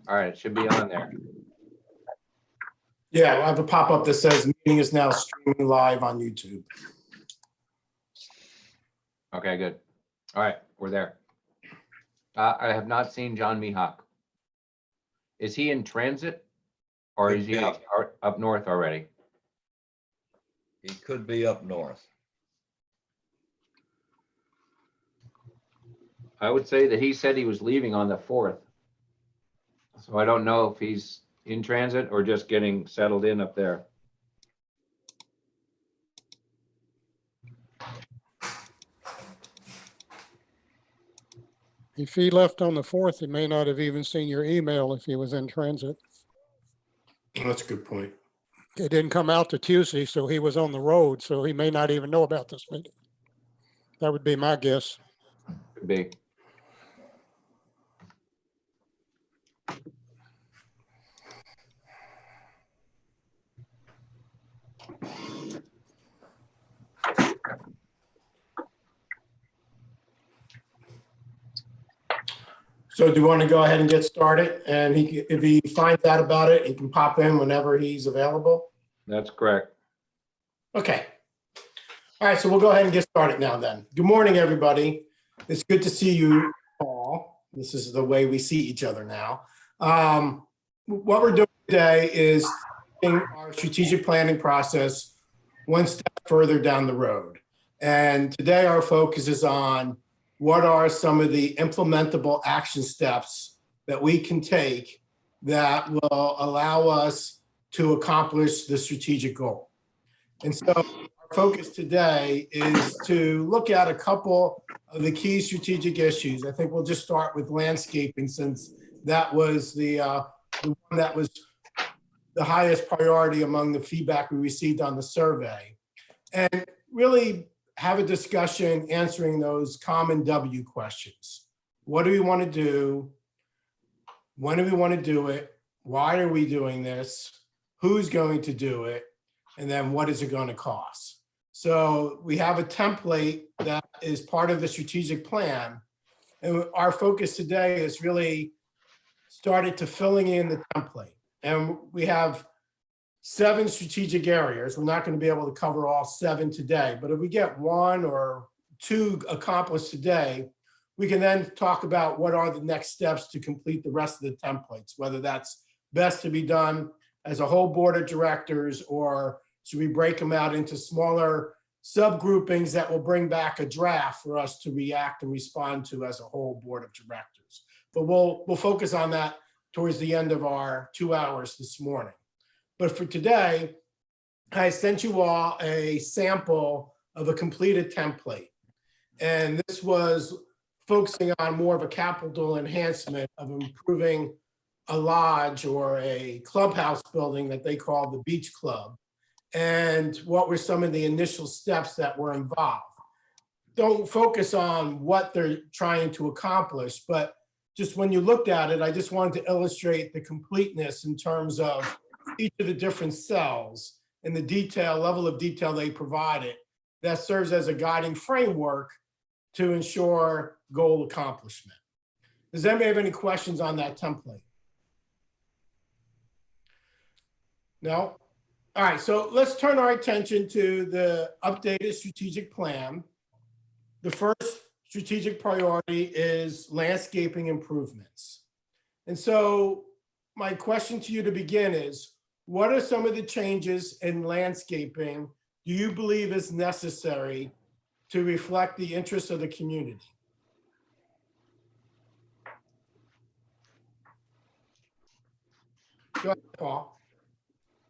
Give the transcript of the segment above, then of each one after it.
All right, it should be on there. Yeah, I have a pop-up that says meeting is now streaming live on YouTube. Okay, good. All right, we're there. I have not seen John Mihawk. Is he in transit? Or is he Could be. up north already? He could be up north. I would say that he said he was leaving on the 4th. So I don't know if he's in transit or just getting settled in up there. If he left on the 4th, he may not have even seen your email if he was in transit. That's a good point. It didn't come out to Tuesday, so he was on the road, so he may not even know about this meeting. That would be my guess. Could be. So do you want to go ahead and get started? And if he finds out about it, he can pop in whenever he's available? That's correct. Okay. All right, so we'll go ahead and get started now then. Good morning, everybody. It's good to see you all. This is the way we see each other now. What we're doing today is taking our strategic planning process one step further down the road. And today our focus is on what are some of the implementable action steps that we can take that will allow us to accomplish the strategic goal. And so our focus today is to look at a couple of the key strategic issues. I think we'll just start with landscaping since that was the one that was the highest priority among the feedback we received on the survey. And really have a discussion answering those common W questions. What do we want to do? When do we want to do it? Why are we doing this? Who's going to do it? And then what is it going to cost? So we have a template that is part of the strategic plan. And our focus today is really started to filling in the template. And we have 7 strategic areas. We're not going to be able to cover all 7 today, but if we get 1 or 2 accomplished today, we can then talk about what are the next steps to complete the rest of the templates, whether that's best to be done as a whole board of directors, or should we break them out into smaller subgroupings that will bring back a draft for us to react and respond to as a whole board of directors. But we'll focus on that towards the end of our 2 hours this morning. But for today, I sent you all a sample of a completed template. And this was focusing on more of a capital enhancement of improving a lodge or a clubhouse building that they call the Beach Club. And what were some of the initial steps that were involved. Don't focus on what they're trying to accomplish, but just when you looked at it, I just wanted to illustrate the completeness in terms of each of the different cells and the detail, level of detail they provided that serves as a guiding framework to ensure goal accomplishment. Does anybody have any questions on that template? No? All right, so let's turn our attention to the updated strategic plan. The first strategic priority is landscaping improvements. And so my question to you to begin is, what are some of the changes in landscaping do you believe is necessary to reflect the interests of the community? Go ahead, Paul.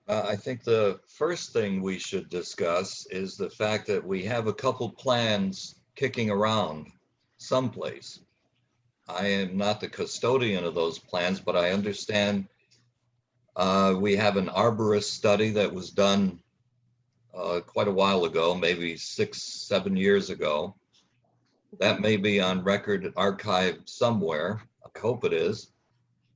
I think the first thing we should discuss is the fact that we have a couple plans kicking around someplace. I am not the custodian of those plans, but I understand we have an arborist study that was done quite a while ago, maybe 6-7 years ago. That may be on record archived somewhere. I hope it is.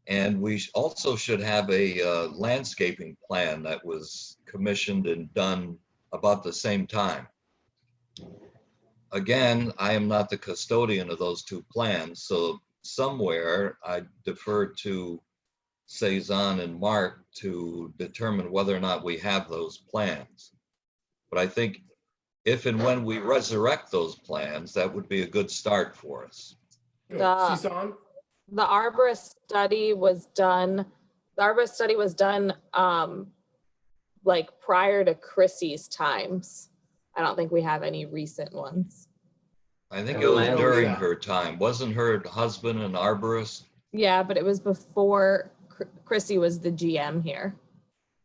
And we also should have a landscaping plan that was commissioned and done about the same time. Again, I am not the custodian of those 2 plans, so somewhere I defer to Cezanne and Mark to determine whether or not we have those plans. But I think if and when we resurrect those plans, that would be a good start for us. Good. The- Susan? The arborist study was done, like prior to Chrissy's times. I don't think we have any recent ones. I think And it the was land during use. her time. Wasn't her husband an arborist? Yeah, but it was before Chrissy was the GM here.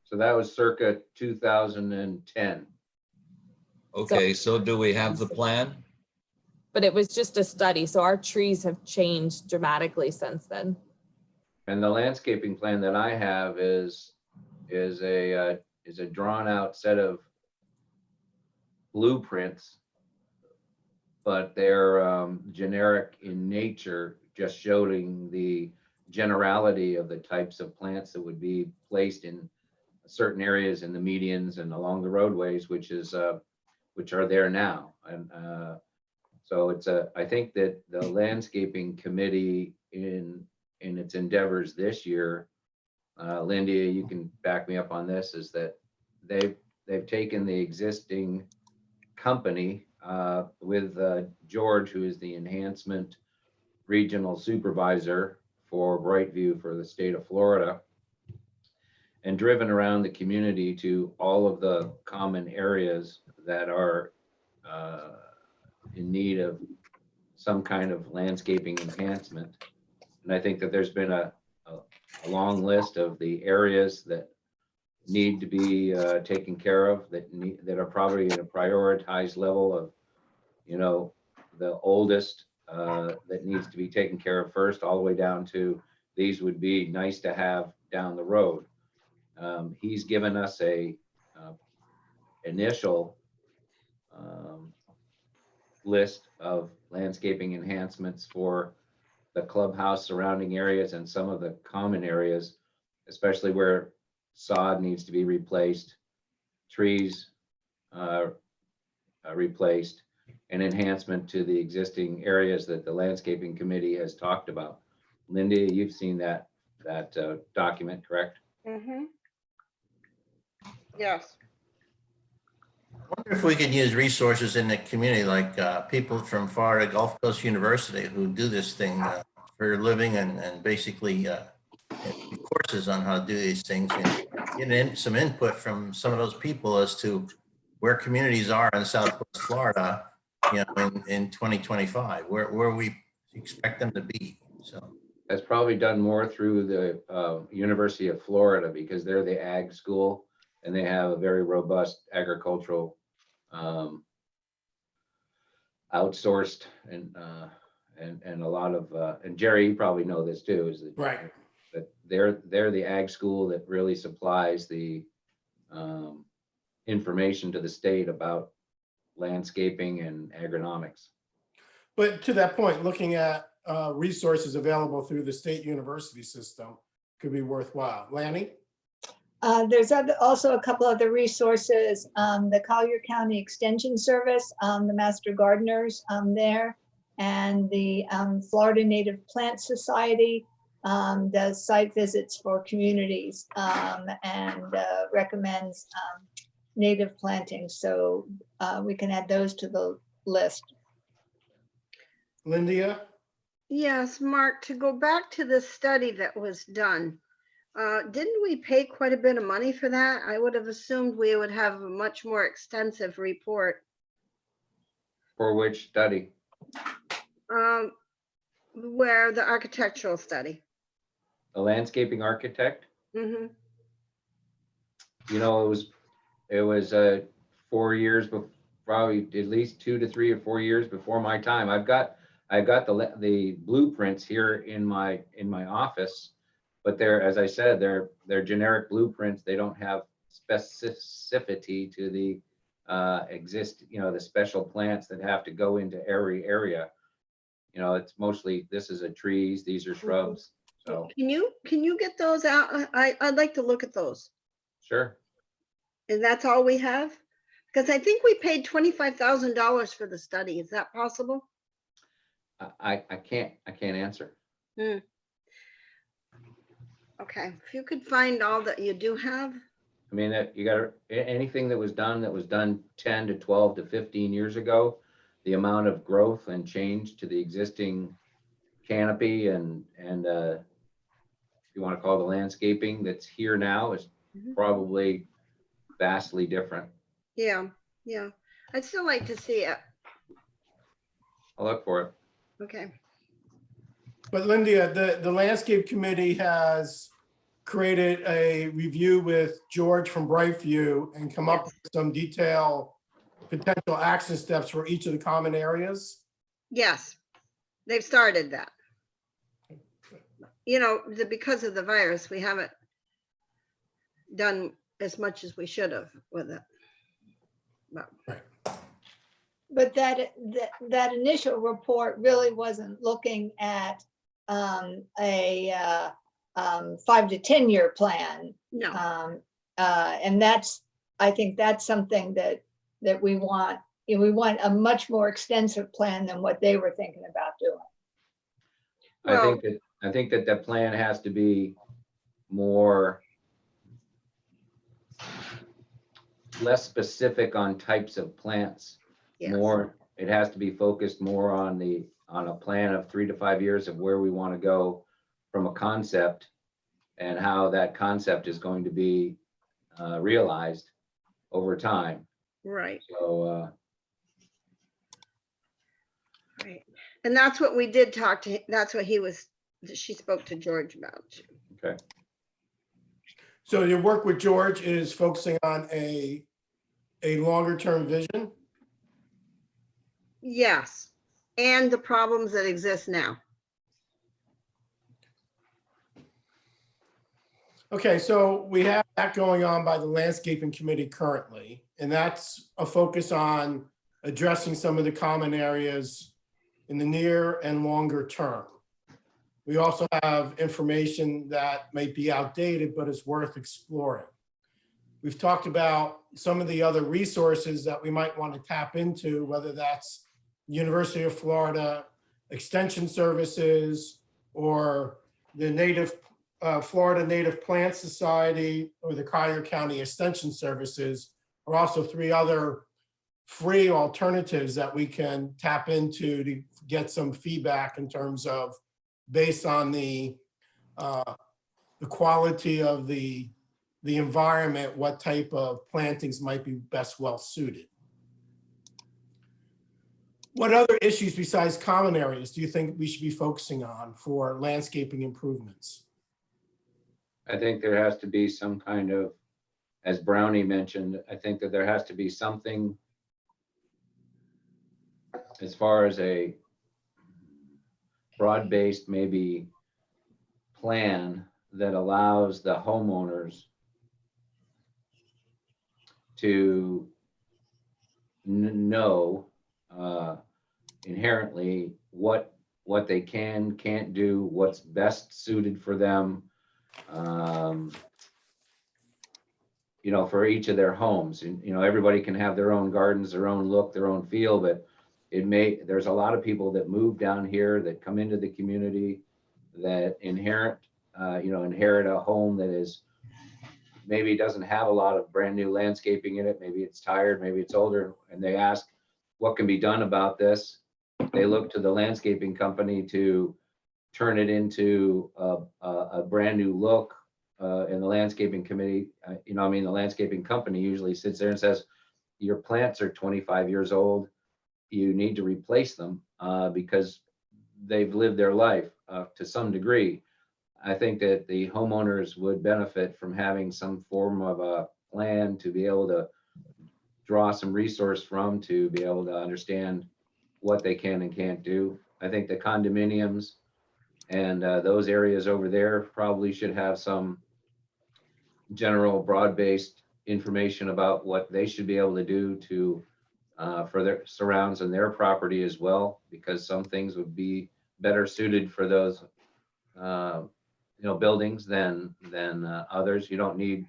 So that was circa 2010. Okay, so do we have the plan? But it was just a study, so our trees have changed dramatically since then. And the landscaping plan that I have is a drawn out set of blueprints, but they're generic in nature, just showing the generality of the types of plants that would be placed in certain areas in the medians and along the roadways, which are there now. And so I think that the landscaping committee in its endeavors this year, Linda, you can back me up on this, is that they've taken the existing company with George, who is the enhancement regional supervisor for Brightview for the state of Florida, and driven around the community to all of the common areas that are in need of some kind of landscaping enhancement. And I think that there's been a long list of the areas that need to be taken care of, that are probably at a prioritized level of, the oldest that needs to be taken care of first, all the way down to these would be nice to have down the road. He's given us a initial list of landscaping enhancements for the clubhouse surrounding areas and some of the common areas, especially where sod needs to be replaced, trees replaced, and enhancement to the existing areas that the landscaping committee has talked about. Linda, you've seen that document, correct? Mm-hmm. Yes. I wonder if we could use resources in the community, like people from Florida Gulf Coast University who do this thing for a living and basically courses on how to do these things, and get some input from some of those people as to where communities are in Southwest Florida, in 2025, where we expect them to be. So That's probably done more through the University of Florida, because they're the ag school and they have a very robust agricultural outsourced and a lot of and Jerry, you probably know this too, is that Right. that they're the ag school that really supplies the information to the state about landscaping and agronomics. But to that point, looking at resources available through the state university system could be worthwhile. Lanny? There's also a couple other resources, the Collier County Extension Service, the Master Gardeners there, and the Florida Native Plant Society does site visits for communities and recommends native planting. So we can add those to the list. Lindia? Yes, Mark, to go back to the study that was done, didn't we pay quite a bit of money for that? I would have assumed we would have a much more extensive report. For which study? Where the architectural study. A landscaping architect? Mm-hmm. It was 4 years, probably at least 2 to 3 or 4 years before my time. I've got the blueprints here in my office, but as I said, they're generic blueprints. They don't have specificity to the the special plants that have to go into every area. It's mostly, this is a trees, these are shrubs. So Can you get those out? I'd like to look at those. sure. And that's all we have? Because I think we paid $25,000 for the study. Is that possible? I can't answer. Okay, if you could find all that you do have, I mean, that you got anything that was done 10 to 12 to 15 years ago, the amount of growth and change to the existing canopy and if you want to call it the landscaping that's here now is Mhm. probably vastly different. yeah, yeah. I'd still like to see it. I'll look for it. Okay, But Linda, the landscape committee has created a review with George from Brightview and come up with some detailed potential action steps for each of the common areas. yes, they've started that. You know, because of the virus, we haven't done as much as we should have with it. But But that initial report really wasn't looking at a 5 to 10 year plan. no, And I think that's something that we want. We want a much more extensive plan than what they were thinking about doing. I think that the plan has to be more, less specific on types of plants. yes, More, it has to be focused more on a plan of 3 to 5 years of where we want to go from a concept and how that concept is going to be realized over time. right, So, right. And that's what we did talk to, that's what she spoke to George about. okay. So your work with George is focusing on a longer term vision. Yes, and the problems that exist now. Okay, so we have that going on by the landscaping committee currently, and that's a focus on addressing some of the common areas in the near and longer term. We also have information that might be outdated, but is worth exploring. We've talked about some of the other resources that we might want to tap into, whether that's University of Florida Extension Services or the Florida Native Plant Society or the Collier County Extension Services, or also 3 other free alternatives that we can tap into to get some feedback in terms of, based on the quality of the environment, what type of plantings might be best well suited. What other issues besides common areas do you think we should be focusing on for landscaping improvements? I think there has to be some kind of, as Brownie mentioned, I think that there has to be something as far as a broad-based maybe plan that allows the homeowners to know inherently what they can't do, what's best suited for them, you know, for each of their homes. And, you know, everybody can have their own gardens, their own look, their own feel, but there's a lot of people that move down here that come into the community that inherit a home that is maybe doesn't have a lot of brand new landscaping in it. Maybe it's tired, maybe it's older, and they ask what can be done about this. They look to the landscaping company to turn it into a brand new look. And the landscaping committee, the landscaping company usually sits there and says, your plants are 25 years old. You need to replace them because they've lived their life to some degree. I think that the homeowners would benefit from having some form of a plan to be able to draw some resource from, to be able to understand what they can and can't do. I think the condominiums and those areas over there probably should have some general broad-based information about what they should be able to do to for their surrounds and their property as well, because some things would be better suited for those buildings than others. You don't need,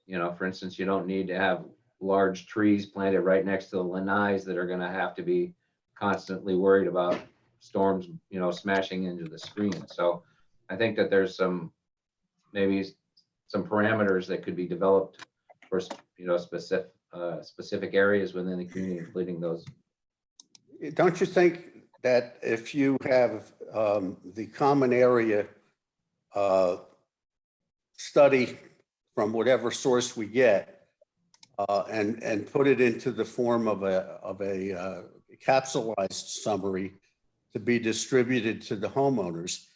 for instance, you don't need to have large trees planted right next to the lanais that are going to have to be constantly worried about storms, smashing into the screen. So I think that there's some maybe some parameters that could be developed for, specific areas within the community, including those. Don't you think that if you have the common area study from whatever source we get and put it into the form of a capsulized summary to be distributed to the homeowners,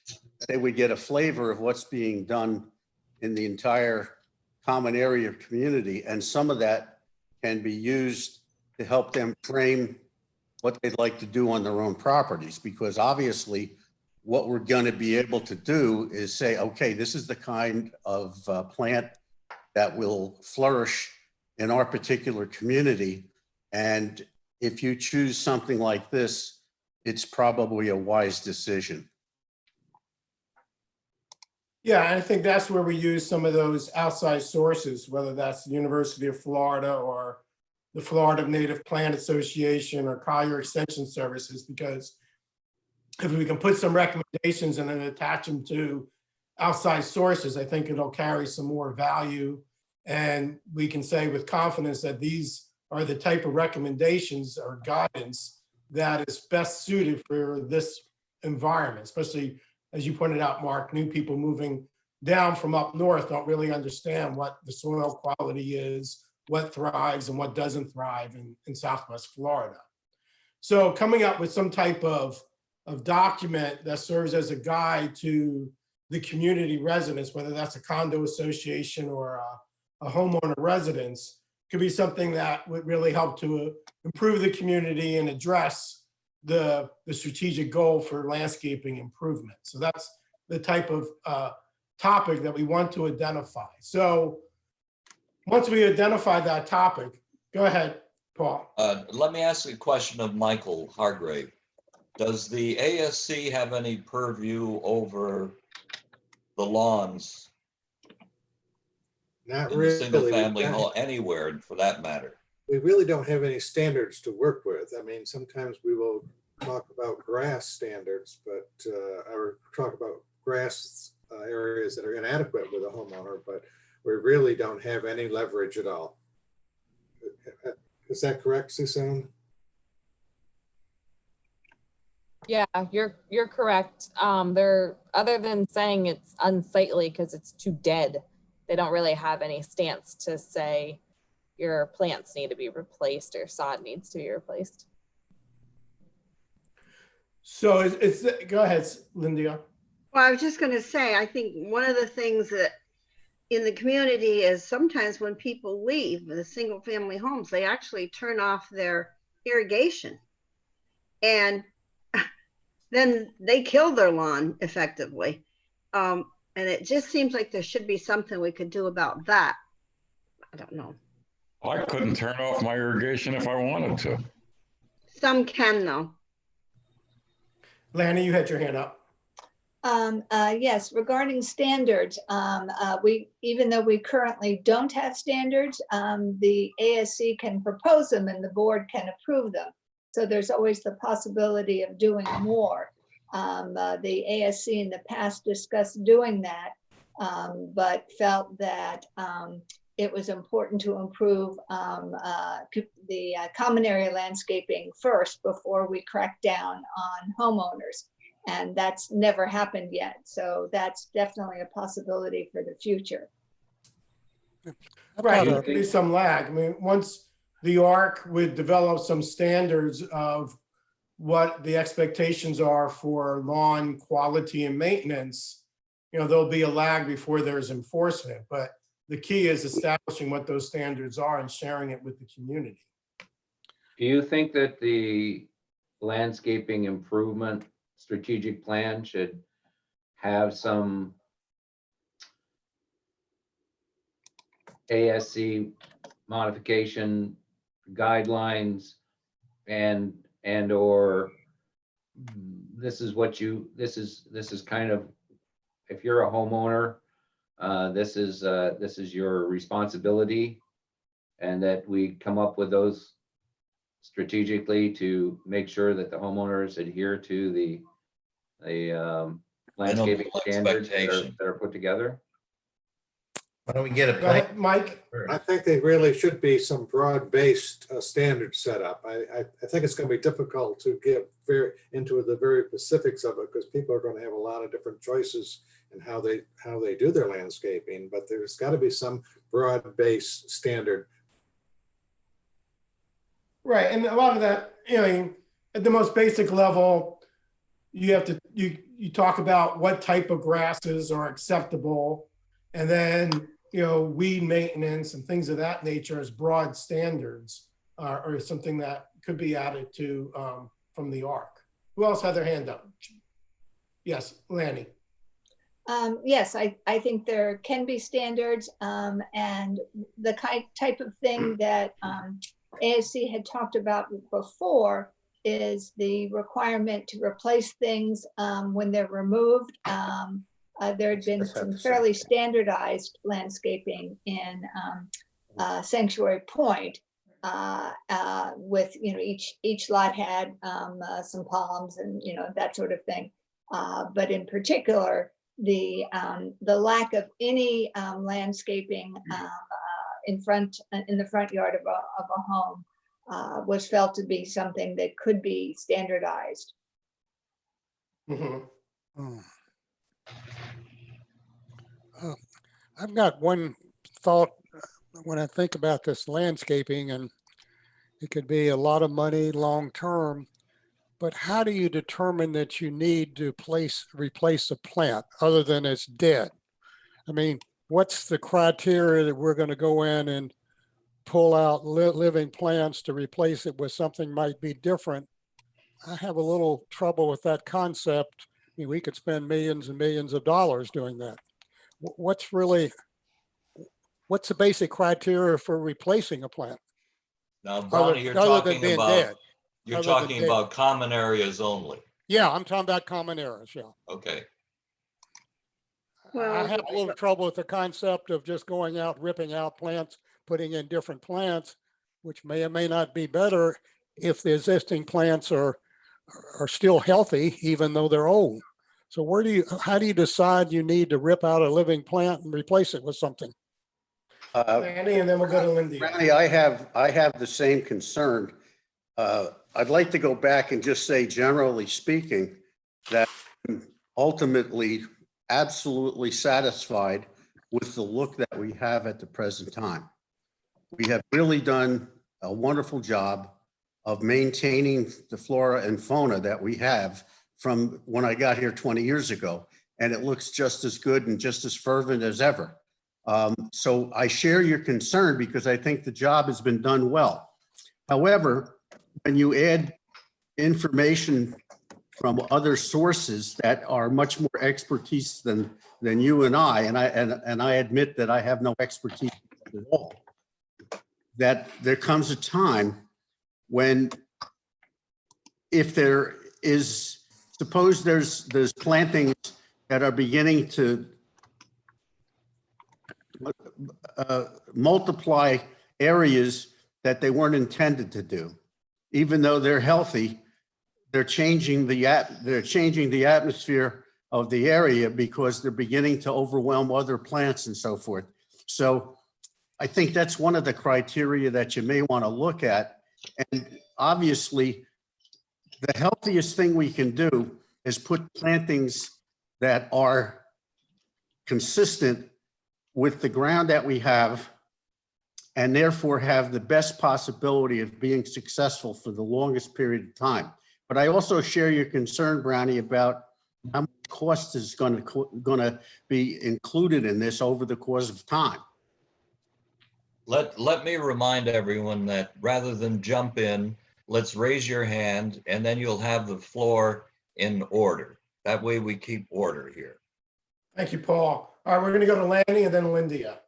they would get a flavor of what's being done in the entire common area community, and some of that can be used to help them frame what they'd like to do on their own properties, because obviously what we're going to be able to do is say, okay, this is the kind of plant that will flourish in our particular community. And if you choose something like this, it's probably a wise decision. Yeah, I think that's where we use some of those outside sources, whether that's the University of Florida or the Florida Native Plant Association or Collier Extension Services, because if we can put some recommendations and then attach them to outside sources, I think it'll carry some more value. And we can say with confidence that these are the type of recommendations or guidance that is best suited for this environment, especially as you pointed out, Mark, new people moving down from up north don't really understand what the soil quality is, what thrives and what doesn't thrive in Southwest Florida. So coming up with some type of document that serves as a guide to the community residents, whether that's a condo association or a homeowner residence, could be something that would really help to improve the community and address the strategic goal for landscaping improvement. So that's the type of topic that we want to identify. So once we identify that topic, go ahead, Paul. Let me ask a question of Michael Hargrave. Does the ASC have any purview over the lawns Not in really. the single family We don't- home, anywhere for that matter? We really don't have any standards to work with. I mean, sometimes we will talk about grass standards, but, or talk about grass areas that are inadequate with a homeowner, but we really don't have any leverage at all. Is that correct, Suzanne? Yeah, you're correct. They're, other than saying it's unsightly because it's too dead, they don't really have any stance to say your plants need to be replaced or sod needs to be replaced. So it's go ahead, Linda. Well, I was just going to say, I think one of the things that in the community is sometimes when people leave the single family homes, they actually turn off their irrigation. And then they kill their lawn effectively. And it just seems like there should be something we could do about that. I don't know. I couldn't turn off my irrigation if I wanted to. Some can though. Lanny, you had your hand up. Yes, regarding standards, even though we currently don't have standards, the ASC can propose them and the board can approve them. So there's always the possibility of doing more. The ASC in the past discussed doing that, but felt that it was important to improve the common area landscaping first before we crack down on homeowners. And that's never happened yet. So that's definitely a possibility for the future. Right, about there could be some lag. I mean, once the ARC would develop some standards of what the expectations are for lawn quality and maintenance, you know, there'll be a lag before there's enforcement. But the key is establishing what those standards are and sharing it with the community. Do you think that the landscaping improvement strategic plan should have some ASC modification guidelines or this is kind of, if you're a homeowner, this is your responsibility, and that we come up with those strategically to make sure that the homeowners adhere to the landscaping standards that are put together? Why don't we get a Go plan? ahead, Mike. I think they really should be some broad-based standards set up. I think it's going to be difficult to get into the very specifics of it because people are going to have a lot of different choices in how they do their landscaping, but there's got to be some broad-based standard. Right, and a lot of that, at the most basic level, you have to, you talk about what type of grasses are acceptable, and then, weed maintenance and things of that nature as broad standards or something that could be added to from the ARC. Who else had their hand up? Yes, Lanny. Yes, I think there can be standards, and the type of thing that ASC had talked about before is the requirement to replace things when they're removed. There had been some fairly standardized landscaping in Sanctuary Point with, each lot had some palms and, that sort of thing. But in particular, the lack of any landscaping in the front yard of a home was felt to be something that could be standardized. Mhm. Hmm. I've got one thought when I think about this landscaping, and it could be a lot of money long-term, but how do you determine that you need to replace a plant other than it's dead? I mean, what's the criteria that we're going to go in and pull out living plants to replace it with something might be different? I have a little trouble with that concept. I mean, we could spend millions and millions of dollars doing that. What's the basic criteria for replacing a plant? Now, Brownie, you're talking about common areas only. Yeah, I'm talking about common areas, yeah. Okay. Well, I have a little trouble with the concept of just going out, ripping out plants, putting in different plants, which may or may not be better if the existing plants are still healthy, even though they're old. So how do you decide you need to rip out a living plant and replace it with something? Lanny, and then we'll go to Lindy. Randy, I have the same concern. I'd like to go back and just say, generally speaking, that I'm ultimately absolutely satisfied with the look that we have at the present time. We have really done a wonderful job of maintaining the flora and fauna that we have from when I got here 20 years ago, and it looks just as good and just as fervent as ever. So I share your concern because I think the job has been done well. However, when you add information from other sources that are much more expertise than you and I admit that I have no expertise at all, that there comes a time when, if there is, suppose there's plantings that are beginning to multiply areas that they weren't intended to do. Even though they're healthy, they're changing the atmosphere of the area because they're beginning to overwhelm other plants and so forth. So I think that's one of the criteria that you may want to look at. And obviously, the healthiest thing we can do is put plantings that are consistent with the ground that we have, and therefore have the best possibility of being successful for the longest period of time. But I also share your concern, Brownie, about how much cost is going to be included in this over the course of time. Let me remind everyone that rather than jump in, let's raise your hand and then you'll have the floor in order. That way we keep order here. Thank you, Paul. All right, we're going to go to Lanny and then Lindia.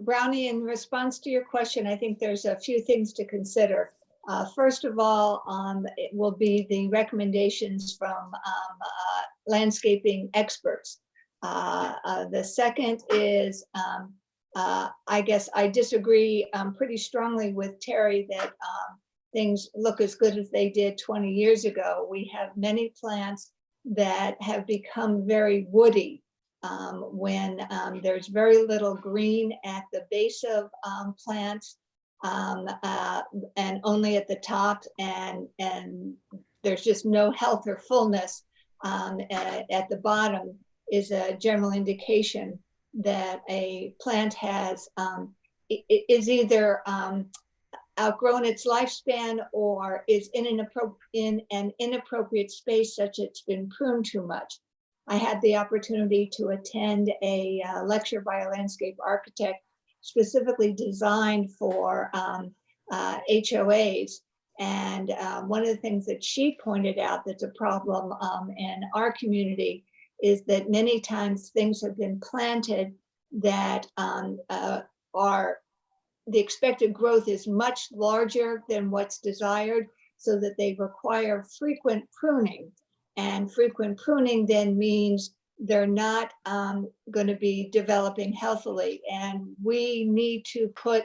Brownie, in response to your question, I think there's a few things to consider. First of all, it will be the recommendations from landscaping experts. The second is, I guess I disagree pretty strongly with Terry that things look as good as they did 20 years ago. We have many plants that have become very woody when there's very little green at the base of plants and only at the top, and there's just no health or fullness at the bottom, is a general indication that a plant has is either outgrown its lifespan or is in an inappropriate space, such it's been pruned too much. I had the opportunity to attend a lecture by a landscape architect specifically designed for HOAs. And one of the things that she pointed out that's a problem in our community is that many times things have been planted that are, the expected growth is much larger than what's desired, so that they require frequent pruning. And frequent pruning then means they're not going to be developing healthily. And we need to put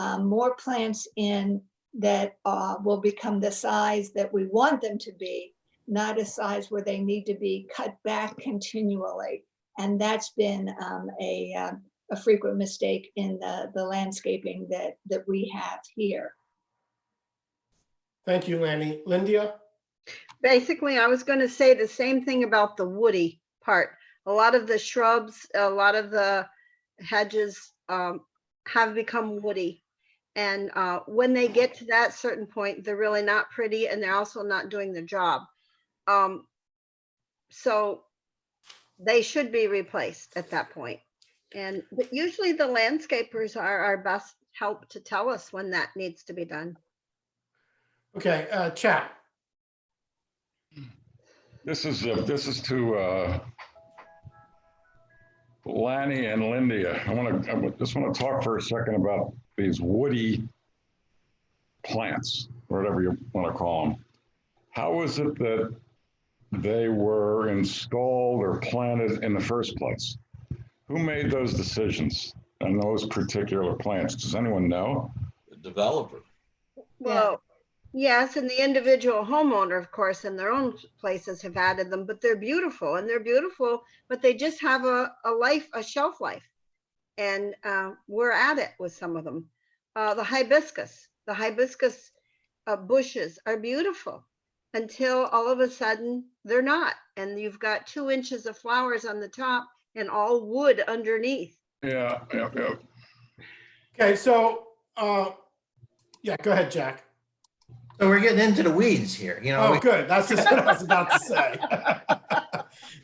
more plants in that will become the size that we want them to be, not a size where they need to be cut back continually. And that's been a frequent mistake in the landscaping that we have here. Thank you, Lanny. Linda? Basically, I was going to say the same thing about the woody part. A lot of the shrubs, a lot of the hedges have become woody. And when they get to that certain point, they're really not pretty, and they're also not doing the job. So they should be replaced at that point. But usually the landscapers are our best help to tell us when that needs to be done. Okay, Chap. This is to Lanny and Linda. I just want to talk for a second about these woody plants, or whatever you want to call them. How is it that they were installed or planted in the first place? Who made those decisions on those particular plants? Does anyone know? The developer. Well, yes, and the individual homeowner, of course, in their own places have added them, but they're beautiful, and they're beautiful, but they just have a shelf life. And we're at it with some of them. The hibiscus bushes are beautiful until all of a sudden they're not. And you've got 2 inches of flowers on the top and all wood underneath. Yeah. Okay, so, yeah, go ahead, Jack. So we're getting into the weeds here, you know. Oh, good. That's just what I was about to say.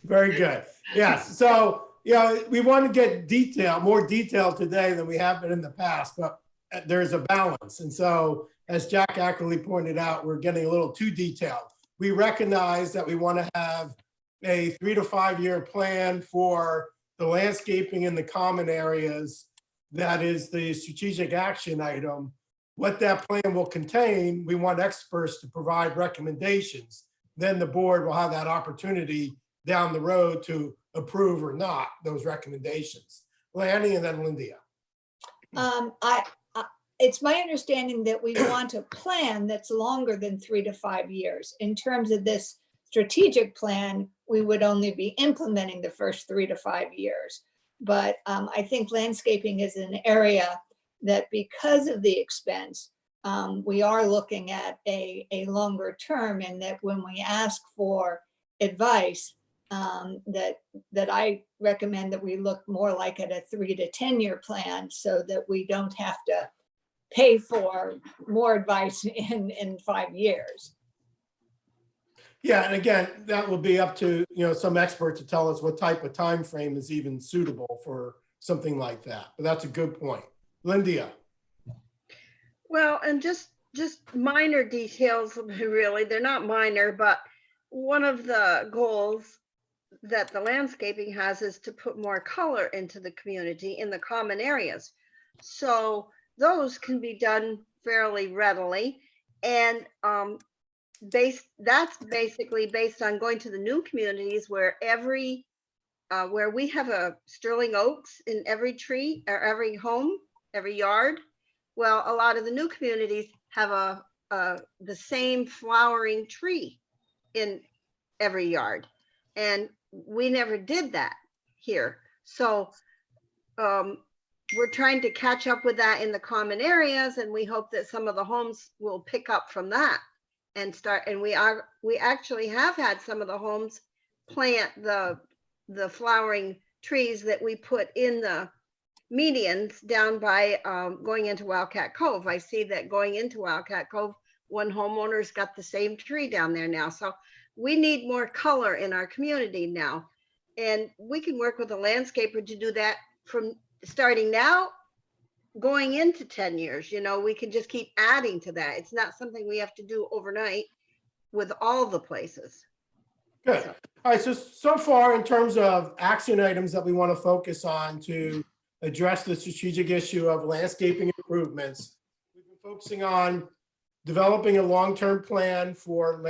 Very good. Yes. So, we want to get more detail today than we have been in the past, but there's a balance. And so, as Jack accurately pointed out, we're getting a little too detailed. We recognize that we want to have a 3 to 5 year plan for the landscaping in the common areas. That is the strategic action item. What that plan will contain, we want experts to provide recommendations. Then the board will have that opportunity down the road to approve or not those recommendations. Lanny and then Linda. It's my understanding that we want a plan that's longer than 3 to 5 years. In terms of this strategic plan, we would only be implementing the first 3 to 5 years. But I think landscaping is an area that, because of the expense, we are looking at a longer term, and that when we ask for advice, that I recommend that we look more like at a 3 to 10 year plan, so that we don't have to pay for more advice in 5 years. Yeah, and again, that will be up to some expert to tell us what type of time frame is even suitable for something like that. But that's a good point. Linda. Well, and just minor details, really. They're not minor, but one of the goals that the landscaping has is to put more color into the community in the common areas. So those can be done fairly readily. And that's basically based on going to the new communities where where we have a sterling oaks in every tree or every home, every yard. Well, a lot of the new communities have the same flowering tree in every yard. And we never did that. here. So we're trying to catch up with that in the common areas, and we hope that some of the homes will pick up from that and start. And we actually have had some of the homes plant the flowering trees that we put in the medians down by going into Wildcat Cove. I see that going into Wildcat Cove, one homeowner's got the same tree down there now. So we need more color in our community now. And we can work with a landscaper to do that from starting now, going into 10 years. You know, we can just keep adding to that. It's not something we have to do overnight with all the places. Good. All right, so far in terms of action items that we want to focus on to address the strategic issue of landscaping improvements, we've been focusing on developing a long-term plan for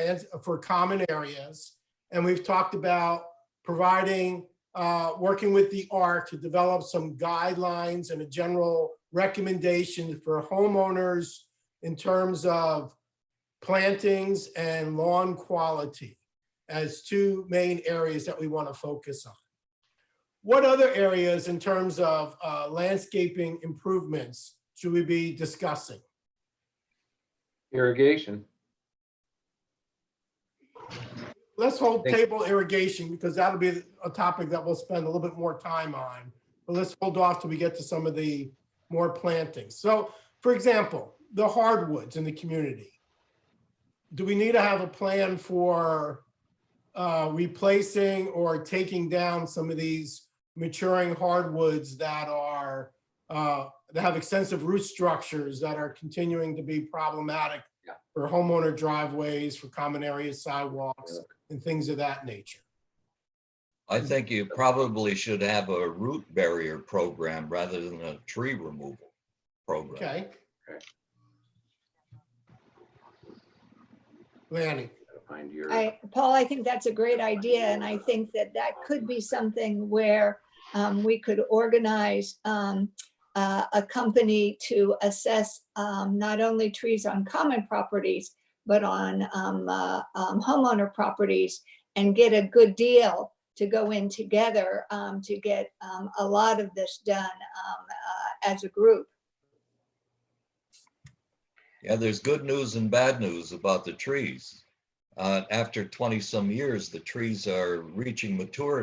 common areas. And we've talked about providing, working with the ARC to develop some guidelines and a general recommendation for homeowners in terms of plantings and lawn quality as two main areas that we want to focus on. What other areas in terms of landscaping improvements should we be discussing? Irrigation. Let's hold table irrigation because that'll be a topic that we'll spend a little bit more time on. But let's hold off till we get to some of the more plantings. So for example, the hardwoods in the community. Do we need to have a plan for replacing or taking down some of these maturing hardwoods that are that have extensive root structures that are continuing to be problematic for homeowner driveways, for common areas, sidewalks, and things of that nature? I think you probably should have a root barrier program rather than a tree removal program. Okay. Lanny. Find your. Paul, I think that's a great idea. And I think that that could be something where we could organize a company to assess not only trees on common properties, but on homeowner properties and get a good deal to go in together to get a lot of this done as a group. Yeah, there's good news and bad news about the trees. After 20 some years, the trees are reaching maturity.